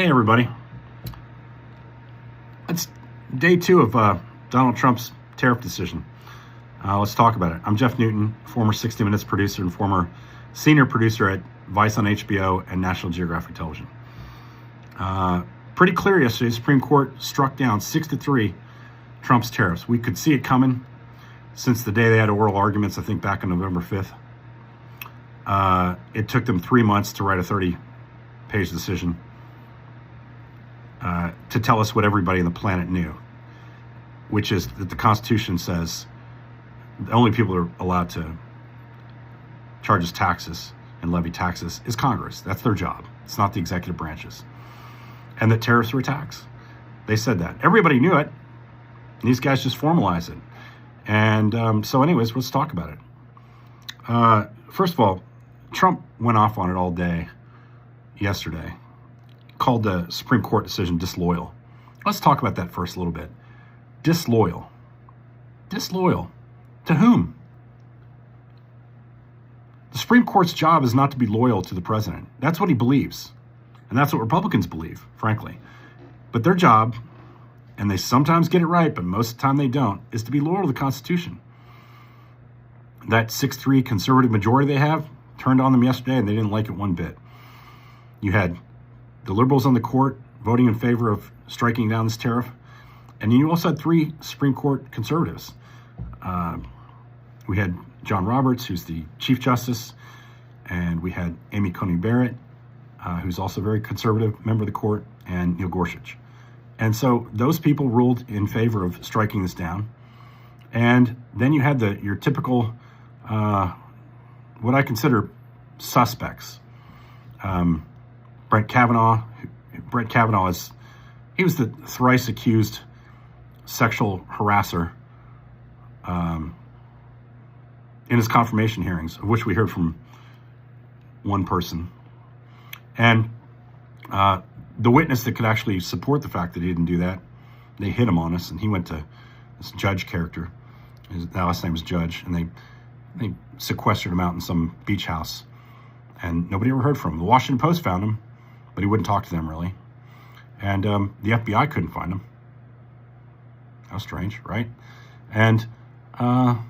Hey, everybody. It's day 2 of Donald Trump's tariff decision. Let's talk about it. I'm Jeff Newton, former 60 Minutes producer and former senior producer at Vice on HBO and National Geographic Television. Pretty clear yesterday, the Supreme Court struck down 6-3 Trump's tariffs. We could see it coming since the day they had oral arguments, I think back on November 5th. It took them 3 months to write a 30-page decision to tell us what everybody on the planet knew, which is that the Constitution says the only people who are allowed to charge us taxes and levy taxes is Congress. That's their job. It's not the executive branches. And that tariffs are a tax. They said that. Everybody knew it. And these guys just formalize it. And so anyways, let's talk about it. First of all, Trump went off on it all day yesterday, called the Supreme Court decision disloyal. Let's talk about that first a little bit. Disloyal. Disloyal. To whom? The Supreme Court's job is not to be loyal to the president. That's what he believes. And that's what Republicans believe, frankly. But their job, and they sometimes get it right, but most of the time they don't, is to be loyal to the Constitution. That 6-3 conservative majority they have turned on them yesterday, and they didn't like it one bit. You had the liberals on the court voting in favor of striking down this tariff. And you also had 3 Supreme Court conservatives. We had John Roberts, who's the Chief Justice, and we had Amy Coney Barrett, who's also a very conservative member of the court, and Neil Gorsuch. And so those people ruled in favor of striking this down. And then you had your typical, what I consider suspects. Brett Kavanaugh he was the thrice accused sexual harasser in his confirmation hearings, of which we heard from one person. And the witness that could actually support the fact that he didn't do that, they hit him on us, and he went to this judge character. His last name was Judge, and they sequestered him out in some beach house, and nobody ever heard from him. The Washington Post found him, but he wouldn't talk to them, really. And the FBI couldn't find him. How strange, right? And Trump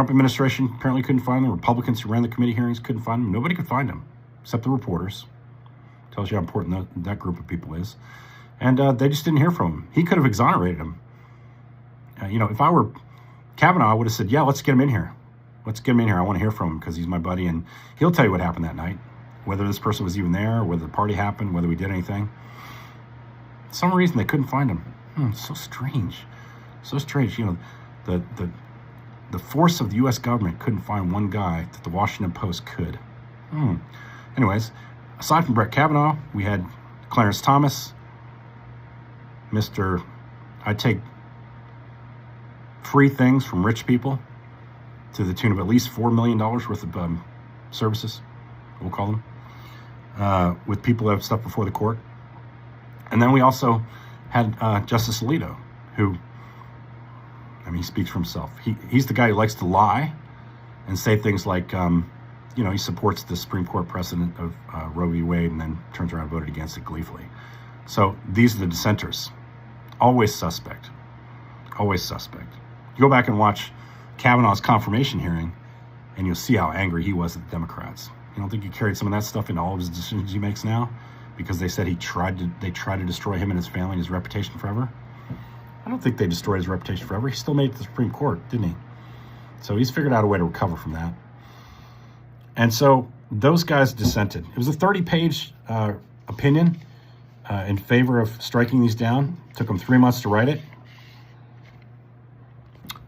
administration apparently couldn't find him. Republicans who ran the committee hearings couldn't find him. Nobody could find him, except the reporters. Tells you how important that group of people is. And they just didn't hear from him. He could have exonerated him. If I were Kavanaugh, I would have said, yeah, let's get him in here. Let's get him in here. I want to hear from him because he's my buddy, and he'll tell you what happened that night, whether this person was even there, whether the party happened, whether we did anything. For some reason, they couldn't find him. So strange. So strange. The force of the U.S. government couldn't find one guy that the Washington Post could. Anyways, aside from Brett Kavanaugh, we had Clarence Thomas, Mr. I take free things from rich people to the tune of at least $4 million worth of services, we'll call them, with people who have stuff before the court. And then we also had Justice Alito, who, he speaks for himself. He's the guy who likes to lie and say things like, he supports the Supreme Court precedent of Roe v. Wade and then turns around and voted against it gleefully. So these are the dissenters. Always suspect. Always suspect. You go back and watch Kavanaugh's confirmation hearing, and you'll see how angry he was at the Democrats. You don't think he carried some of that stuff into all of his decisions he makes now because they said they tried to destroy him and his family and his reputation forever? I don't think they destroyed his reputation forever. He still made it to the Supreme Court, didn't he? So he's figured out a way to recover from that. And so those guys dissented. It was a 30-page opinion in favor of striking these down. It took them 3 months to write it.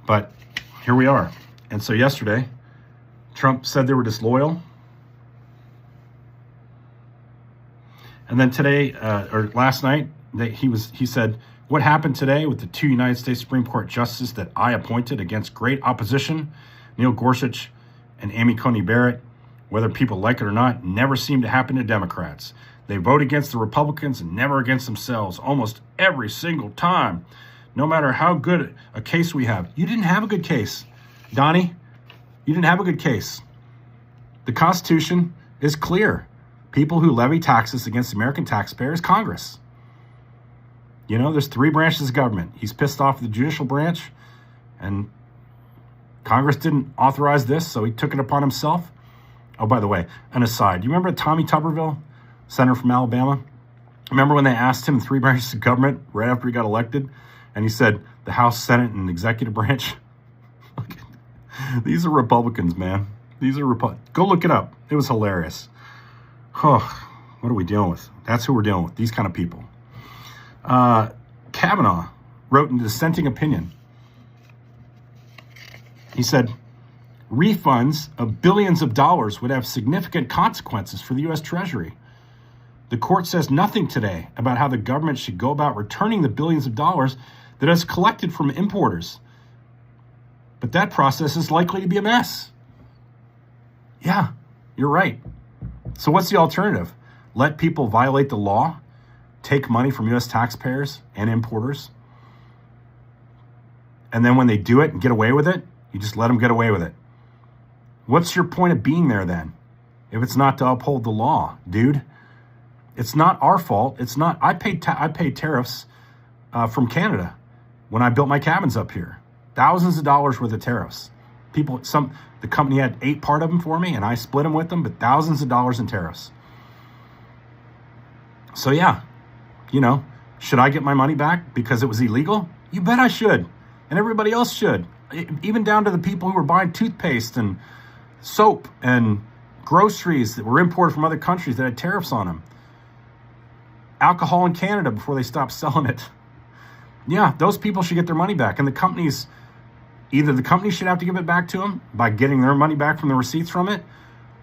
But here we are. And so yesterday, Trump said they were disloyal. And then today, or last night, he said, what happened today with the 2 United States Supreme Court justices that I appointed against great opposition, Neil Gorsuch and Amy Coney Barrett, whether people like it or not, never seemed to happen to Democrats. They vote against the Republicans and never against themselves almost every single time, no matter how good a case we have. You didn't have a good case, Donnie. You didn't have a good case. The Constitution is clear. people who levy taxes against American taxpayers, Congress. You know, there's 3 branches of government. He's pissed off the judicial branch, and Congress didn't authorize this, so he took it upon himself. Oh, by the way, an aside, you remember Tommy Tuberville, senator from Alabama? Remember when they asked him 3 branches of government right after he got elected? And he said, the House, Senate, and executive branch. These are Republicans, man. These are Republicans. Go look it up. It was hilarious. Oh, what are we dealing with? That's who we're dealing with, these kind of people. Kavanaugh wrote in a dissenting opinion. He said, refunds of billions of dollars would have significant consequences for the U.S. Treasury. The court says nothing today about how the government should go about returning the billions of dollars that is collected from importers. But that process is likely to be a mess. Yeah, you're right. So what's the alternative? Let people violate the law, take money from U.S. taxpayers and importers, and then when they do it and get away with it, you just let them get away with it. What's your point of being there then, if it's not to uphold the law, dude? It's not our fault. It's not. I paid tariffs from Canada when I built my cabins up here. Thousands of dollars worth of tariffs. The company had 8 part of them for me, and I split them with them, but thousands of dollars in tariffs. So yeah, you know, should I get my money back because it was illegal? You bet I should, and everybody else should. Even down to the people who were buying toothpaste and soap and groceries that were imported from other countries that had tariffs on them. Alcohol in Canada before they stopped selling it. Yeah, those people should get their money back. And the companies, either the companies should have to give it back to them by getting their money back from the receipts from it,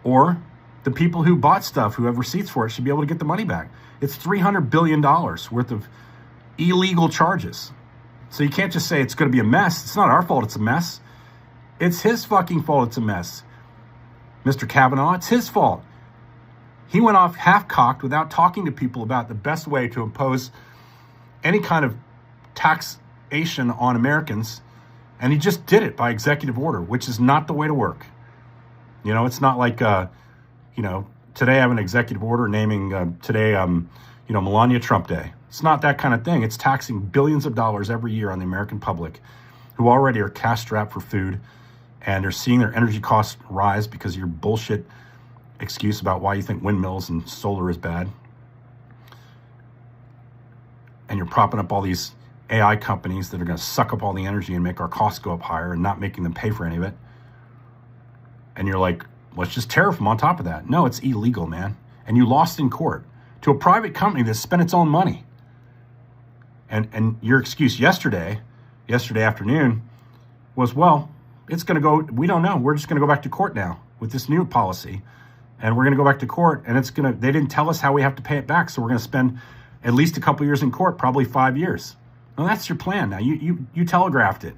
or the people who bought stuff, who have receipts for it, should be able to get the money back. It's $300 billion worth of illegal charges. So you can't just say it's going to be a mess. It's not our fault it's a mess. It's his fucking fault it's a mess. Mr. Kavanaugh, it's his fault. He went off half-cocked without talking to people about the best way to impose any kind of taxation on Americans, and he just did it by executive order, which is not the way to work. You know, it's not like, today I have an executive order naming Melania Trump Day. It's not that kind of thing. It's taxing billions of dollars every year on the American public who already are cash-strapped for food, and they're seeing their energy costs rise because of your bullshit excuse about why you think windmills and solar is bad. And you're propping up all these AI companies that are going to suck up all the energy and make our costs go up higher and not making them pay for any of it. And you're like, let's just tariff them on top of that. No, it's illegal, man. And you lost in court to a private company that spent its own money. And your excuse yesterday afternoon was, well, it's going to go, we don't know. We're just going to go back to court now with this new policy. And we're going to go back to court, and they didn't tell us how we have to pay it back. So we're going to spend at least a couple years in court, probably 5 years. Well, that's your plan now. You telegraphed it.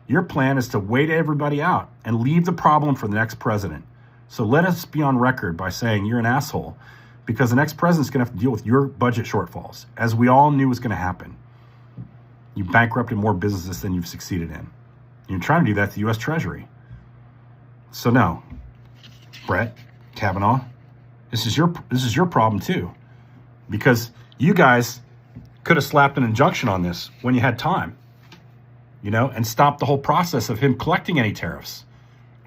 Your plan is to wait everybody out and leave the problem for the next president. So let us be on record by saying you're an asshole, because the next president's going to have to deal with your budget shortfalls, as we all knew was going to happen. You bankrupted more businesses than you've succeeded in. You're trying to do that to the U.S. Treasury. So no, Brett Kavanaugh, this is your problem too, because you guys could have slapped an injunction on this when you had time, and stopped the whole process of him collecting any tariffs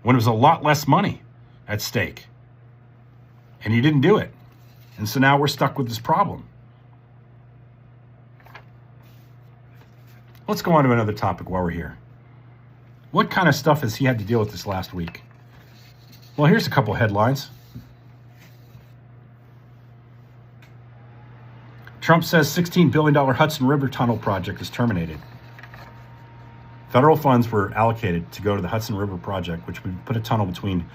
when it was a lot less money at stake. And you didn't do it. And so now we're stuck with this problem. Let's go on to another topic while we're here. What kind of stuff has he had to deal with this last week? Well, here's a couple headlines. Trump says $16 billion Hudson River Tunnel project is terminated. Federal funds were allocated to go to the Hudson River project, which would put a tunnel between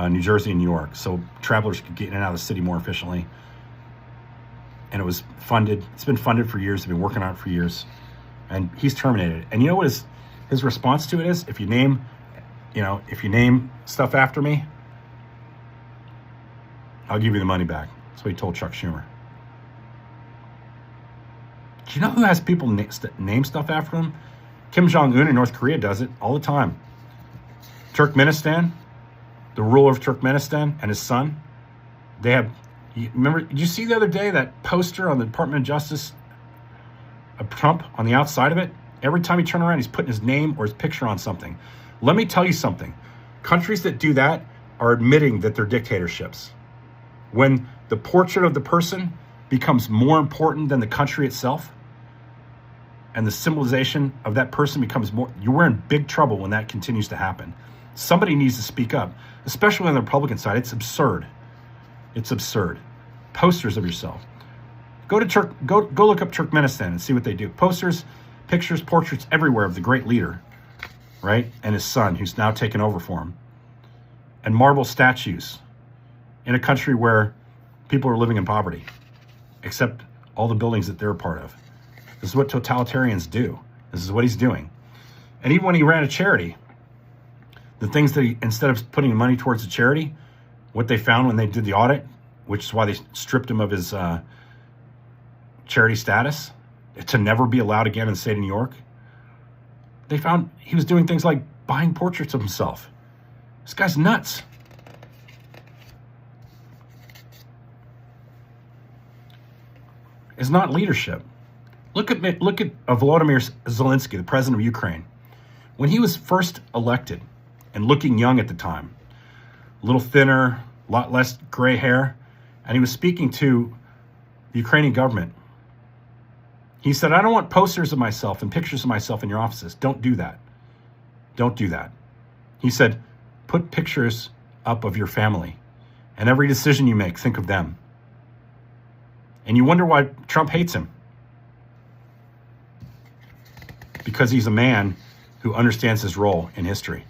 New Jersey and New York, so travelers could get in and out of the city more efficiently. And it was funded. It's been funded for years. They've been working on it for years. And he's terminated it. And you know what his response to it is? If you name stuff after me, I'll give you the money back. That's what he told Chuck Schumer. Do you know who has people name stuff after them? Kim Jong-un in North Korea does it all the time. Turkmenistan, the ruler of Turkmenistan and his son, they have, Remember, did you see the other day that poster on the Department of Justice of Trump on the outside of it? Every time you turn around, he's putting his name or his picture on something. Let me tell you something. Countries that do that are admitting that they're dictatorships. When the portrait of the person becomes more important than the country itself, and the symbolization of that person becomes more, you're in big trouble when that continues to happen. Somebody needs to speak up, especially on the Republican side. It's absurd. It's absurd. Posters of yourself. Go look up Turkmenistan and see what they do. Posters, pictures, portraits everywhere of the great leader, right? And his son, who's now taken over for him. And marble statues in a country where people are living in poverty, except all the buildings that they're a part of. This is what totalitarians do. This is what he's doing. And even when he ran a charity, the things that he, instead of putting money towards the charity, what they found when they did the audit, which is why they stripped him of his charity status to never be allowed again in the state of New York, they found he was doing things like buying portraits of himself. This guy's nuts. It's not leadership. Look at Volodymyr Zelensky, the president of Ukraine. When he was first elected and looking young at the time, a little thinner, a lot less gray hair, and he was speaking to the Ukrainian government. He said, I don't want posters of myself and pictures of myself in your offices. Don't do that. Don't do that. He said, put pictures up of your family. And every decision you make, think of them. And you wonder why Trump hates him. Because he's a man who understands his role in history.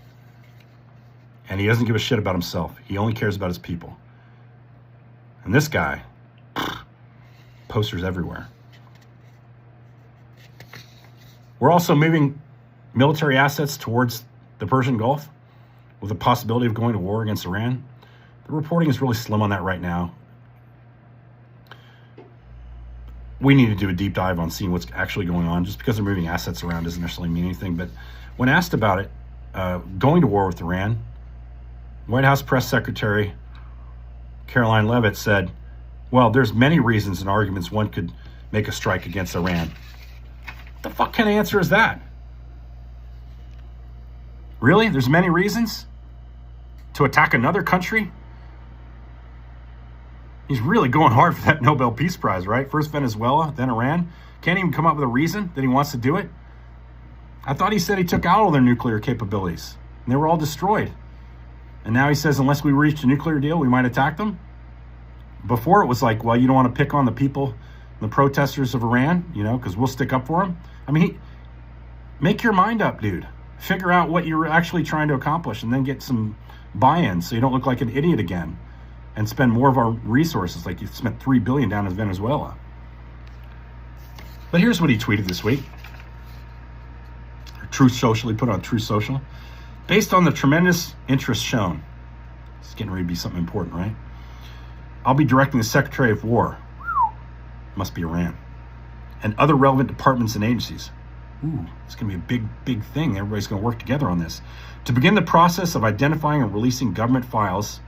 And he doesn't give a shit about himself. He only cares about his people. And this guy, posters everywhere. We're also moving military assets towards the Persian Gulf with the possibility of going to war against Iran. The reporting is really slim on that right now. We need to do a deep dive on seeing what's actually going on. Just because they're moving assets around doesn't necessarily mean anything. But when asked about it, going to war with Iran, White House Press Secretary Caroline Leavitt said, well, there's many reasons and arguments one could make a strike against Iran. What the fuck kind of answer is that? Really? There's many reasons to attack another country? He's really going hard for that Nobel Peace Prize, right? First Venezuela, then Iran. Can't even come up with a reason that he wants to do it. I thought he said he took out all their nuclear capabilities and they were all destroyed. And now he says, unless we reach a nuclear deal, we might attack them. Before it was like, well, you don't want to pick on the people, the protesters of Iran, because we'll stick up for them. I mean, make your mind up, dude. Figure out what you're actually trying to accomplish and then get some buy-in so you don't look like an idiot again and spend more of our resources like you spent $3 billion down in Venezuela. But here's what he tweeted this week. Truth Social, he put on Truth Social. Based on the tremendous interest shown, it's getting ready to be something important, right? I'll be directing the Secretary of War, must be Iran, and other relevant departments and agencies. Ooh, it's going to be a big thing. Everybody's going to work together on this. To begin the process of identifying and releasing government files,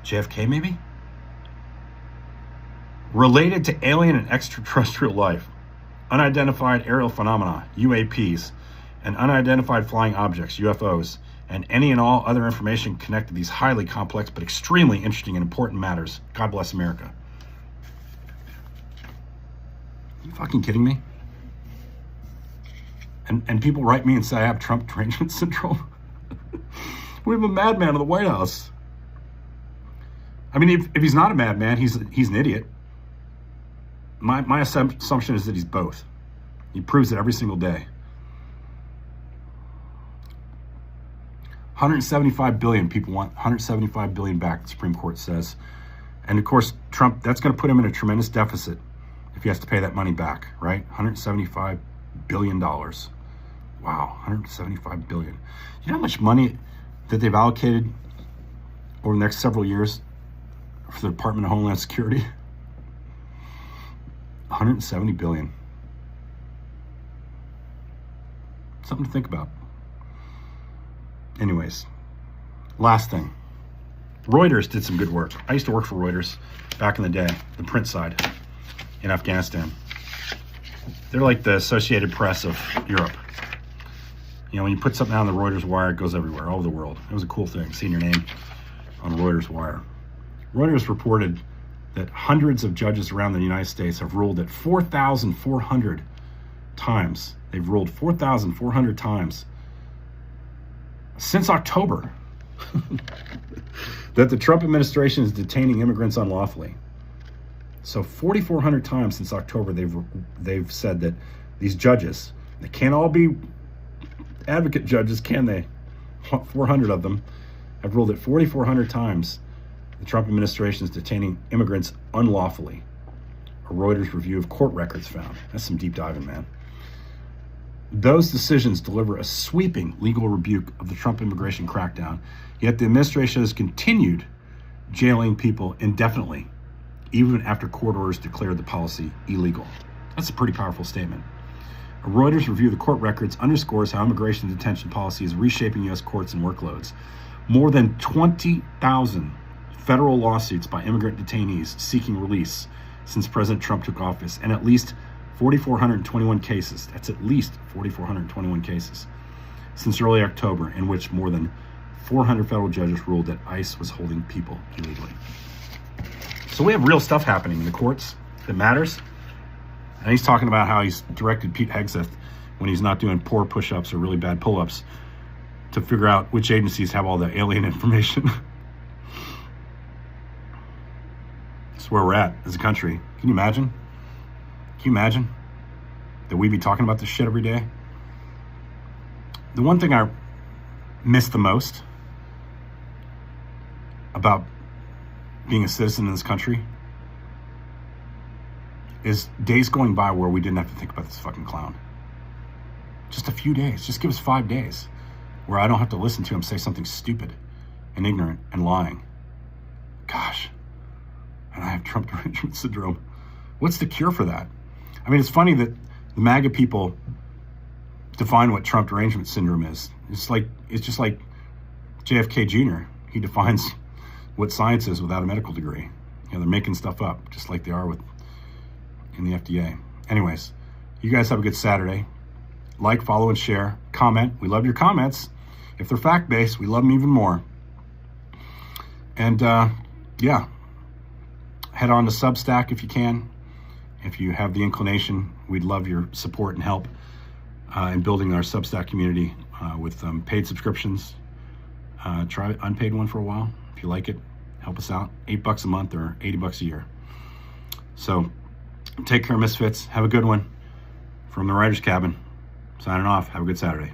JFK maybe? Related to alien and extraterrestrial life, unidentified aerial phenomena, UAPs, and unidentified flying objects, UFOs, and any and all other information connected to these highly complex but extremely interesting and important matters. God bless America. Are you fucking kidding me? And people write me and say I have Trump derangement syndrome. We have a madman in the White House. I mean, if he's not a madman, he's an idiot. My assumption is that he's both. He proves it every single day. 175 billion people want 175 billion back, the Supreme Court says. And of course, Trump, that's going to put him in a tremendous deficit if he has to pay that money back, right? $175 billion. Wow, 175 billion. You know how much money that they've allocated over the next several years for the Department of Homeland Security? 170 billion. Something to think about. Anyways, last thing. Reuters did some good work. I used to work for Reuters back in the day, the print side in Afghanistan. They're like the Associated Press of Europe. You know, when you put something out on the Reuters wire, it goes everywhere, all over the world. It was a cool thing, seeing your name on a Reuters wire. Reuters reported that hundreds of judges around the United States have ruled that 4,400 times. They've ruled 4,400 times since October that the Trump administration is detaining immigrants unlawfully. So 4,400 times since October, they've said that these judges, they can't all be advocate judges, can they? 400 of them have ruled that 4,400 times the Trump administration is detaining immigrants unlawfully. A Reuters review of court records found. That's some deep diving, man. Those decisions deliver a sweeping legal rebuke of the Trump immigration crackdown, yet the administration has continued jailing people indefinitely, even after court orders declared the policy illegal. That's a pretty powerful statement. A Reuters review of the court records underscores how immigration detention policy is reshaping U.S. courts and workloads. More than 20,000 federal lawsuits by immigrant detainees seeking release since President Trump took office, and at least 4,421 cases, that's at least 4,421 cases, since early October, in which more than 400 federal judges ruled that ICE was holding people illegally. So we have real stuff happening in the courts that matters. And he's talking about how he's directed Pete Hegseth, when he's not doing poor push-ups or really bad pull-ups, to figure out which agencies have all the alien information. That's where we're at as a country. Can you imagine? Can you imagine that we be talking about this shit every day? The one thing I miss the most about being a citizen in this country is days going by where we didn't have to think about this fucking clown. Just a few days. Just give us 5 days where I don't have to listen to him say something stupid and ignorant and lying. Gosh. And I have Trump derangement syndrome. What's the cure for that? I mean, it's funny that the MAGA people define what Trump derangement syndrome is. It's just like JFK Jr. He defines what science is without a medical degree. You know, they're making stuff up, just like they are in the FDA. Anyways, you guys have a good Saturday. Like, follow, and share. Comment. We love your comments. If they're fact-based, we love them even more. And yeah, head on to Substack if you can. If you have the inclination, we'd love your support and help in building our Substack community with paid subscriptions. Try unpaid one for a while. If you like it, help us out. $8 a month or $80 a year. So take care, Misfits. Have a good one. From the Writer's Cabin, signing off. Have a good Saturday.